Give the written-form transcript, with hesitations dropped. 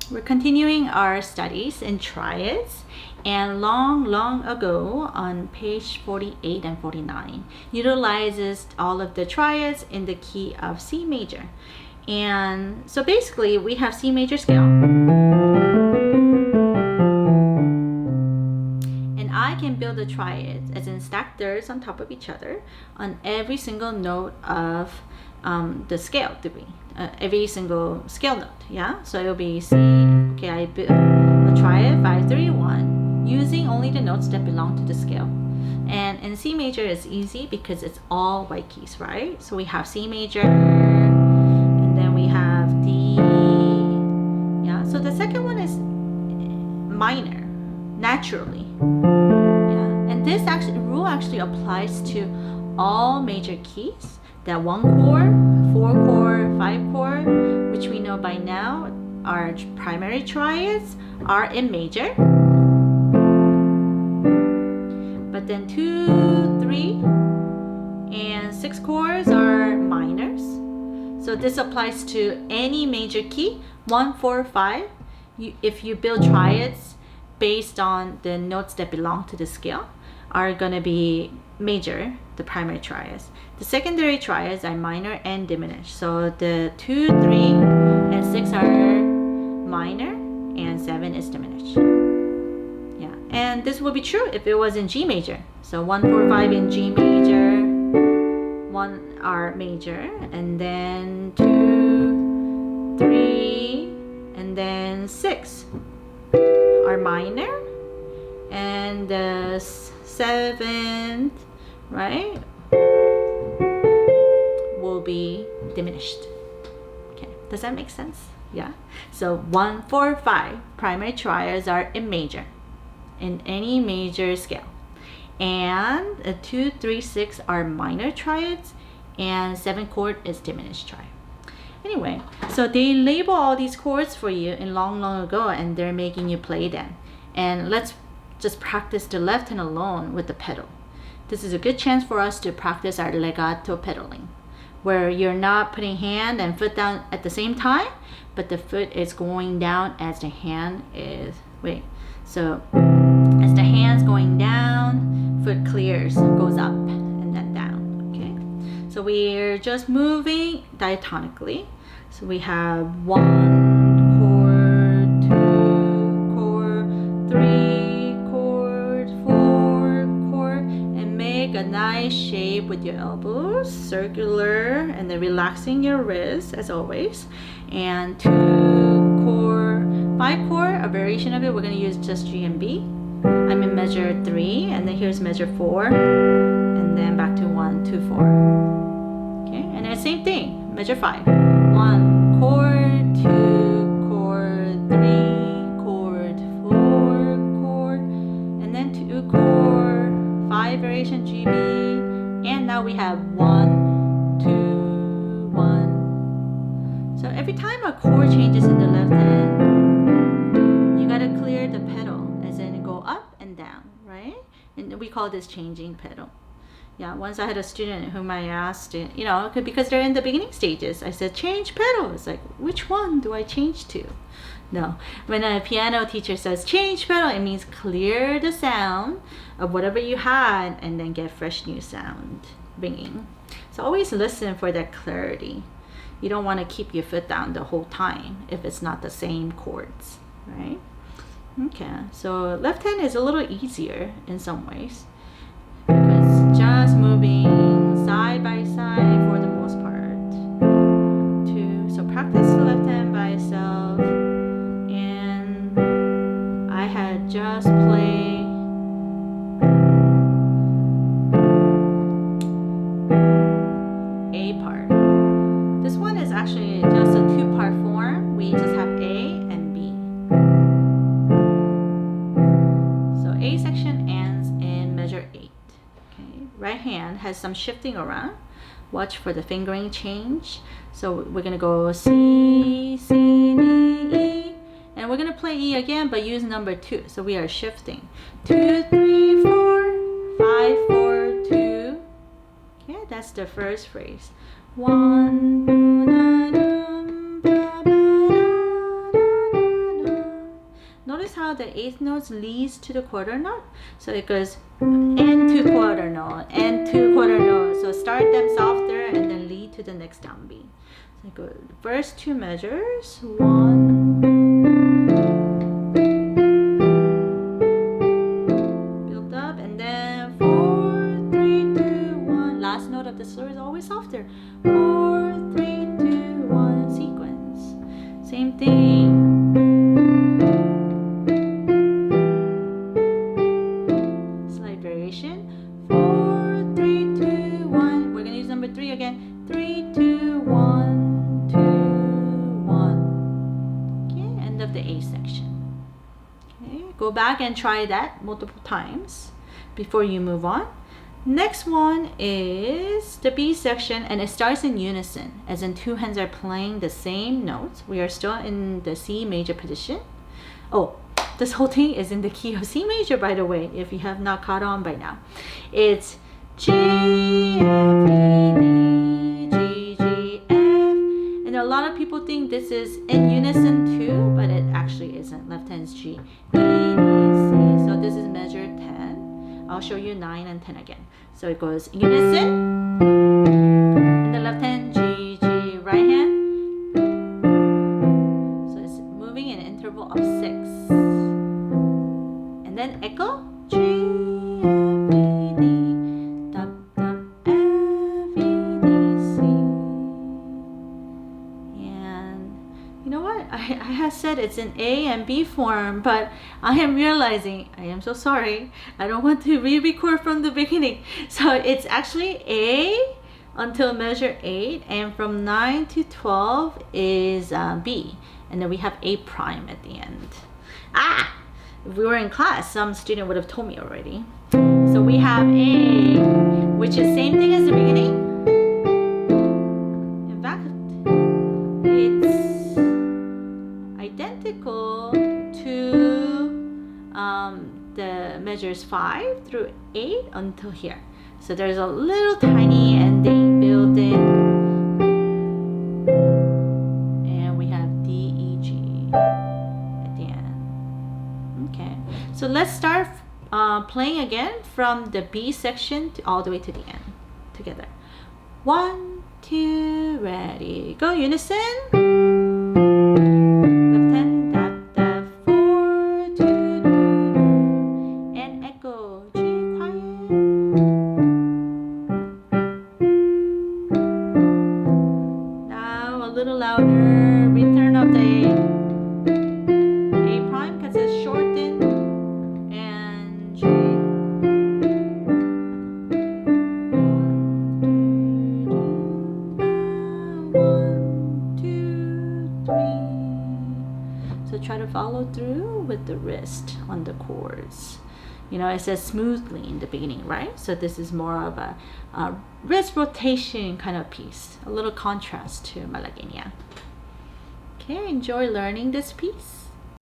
We're continuing our studies in triads, and long ago on page 48 and 49 utilizes all of the triads in the key of C major. And so basically we have C major scale, and I can build the triads as in stack thirds on top of each other on every single note of the scale degree, every single scale note. Yeah, so it'll be C. Okay, I built a triad 5 3 1 using only the notes that belong to the scale. And in C major it's easy because it's all white keys, right? So we have C major, and then we have D. Yeah, so the second one is minor, naturally. Yeah, and this rule actually applies to all major keys. That 1 chord, 4 chord, 5 chord, which we know by now our primary triads are in major. But then 2, 3, and 6 chords are minors. So this applies to any major key, 1, 4, 5. If you build triads based on the notes that belong to the scale, are going to be major, the primary triads. The secondary triads are minor and diminished. So the 2, 3, and 6 are minor, and 7 is diminished. Yeah, and this would be true if it was in G major. So 1, 4, 5 in G major, 1 are major, and then 2, 3, and then 6 are minor, and the 7th, right, will be diminished. Okay, does that make sense? Yeah. So 1, 4, 5 primary triads are in major, in any major scale, and 2, 3, 6 are minor triads, and 7 chord is diminished triad. Anyway, so they label all these chords for you in long ago, and they're making you play them. And let's just practice the left hand alone with the pedal. This is a good chance for us to practice our legato pedaling, where you're not putting hand and foot down at the same time, but the foot is going down as the hand is, so as the hand's going down, foot clears, goes up and then down. Okay, so we're just moving diatonically. So we have 1 chord, 2 chord, 3 chord, 4 chord, and make a nice shape with your elbows, circular, and then relaxing your wrists as always. And 2 chord, 5 chord, a variation of it, we're going to use just G and B. I'm in measure 3, and then here's measure 4, and then back to 1, 2, 4. Okay, and then same thing, measure 5. 1 chord, 2 chord, 3 chord, 4 chord, and then 2 chord, 5 variation G, B, and now we have 1, 2, 1. So every time a chord changes in the left hand, you gotta clear the pedal, as in go up and down, right? And we call this changing pedal. Yeah, once I had a student whom I asked, because they're in the beginning stages, I said, change pedal. It's like, which one do I change to? No, when a piano teacher says change pedal, it means clear the sound of whatever you had and then get fresh new sound ringing. So always listen for that clarity. You don't want to keep your foot down the whole time if it's not the same chords, right? Okay, so left hand is a little easier in some ways, because just moving side by side for the most part. So practice the left hand by itself, and I had just played A part. This one is actually just a 2-part form. We just have A and B. So A section ends in measure 8. Okay, right hand has some shifting around. Watch for the fingering change. So we're gonna go C, C, D, E, and we're gonna play E again, but use number 2. So we are shifting 2, 3, 4, 5, 4, 2. Okay, that's the first phrase. 1, how the eighth note leads to the quarter note? So it goes and to quarter note, and to quarter note. So start them softer and then lead to the next downbeat. So it goes first two measures, 1, build up, and then 4, 3, 2, 1. Last note of the slur is always softer. 4, 3, 2, 1 sequence. Same thing. Slight variation. 4, 3, 2, 1. We're gonna use number 3 again. 3, 2, 1, 2, 1. Okay, end of the A section. Okay, go back and try that multiple times before you move on. Next one is the B section, and it starts in unison, as in two hands are playing the same notes. We are still in the C major position. Oh, this whole thing is in the key of C major, by the way, if you have not caught on by now. It's G, F, E, D, G, G, F. And a lot of people think this is in unison too, but it actually isn't. Left hand's G, E, D, C. So this is measure 10. I'll show you 9 and 10 again. So it goes unison, and the left hand G, G, right hand. So it's moving in an interval of 6. And then echo, G, F, E, D, dub, dub, F, E, D, C. And you know what? I have said it's in A and B form, but I am realizing, I am so sorry, I don't want to re-record from the beginning. So it's actually A until measure 8, and from 9 to 12 is B, and then we have A prime at the end. If we were in class, some student would have told me already. So we have A, which is same thing as the beginning. In fact, it's identical to the measures 5 through 8 until here. So there's a little tiny ending built in, and we have D, E, G at the end. Okay, so let's start playing again from the B section all the way to the end together. 1, 2, ready, go, unison. Left hand, tap, tap, 4, 2, and echo, G, quiet. Now a little louder, return of the A prime because it's shortened, and G. 1, 2, 3. So try to follow through with the wrist on the chords. You know, it says smoothly in the beginning, right? So this is more of a wrist rotation kind of piece, a little contrast to Malagueña. Okay, enjoy learning this piece.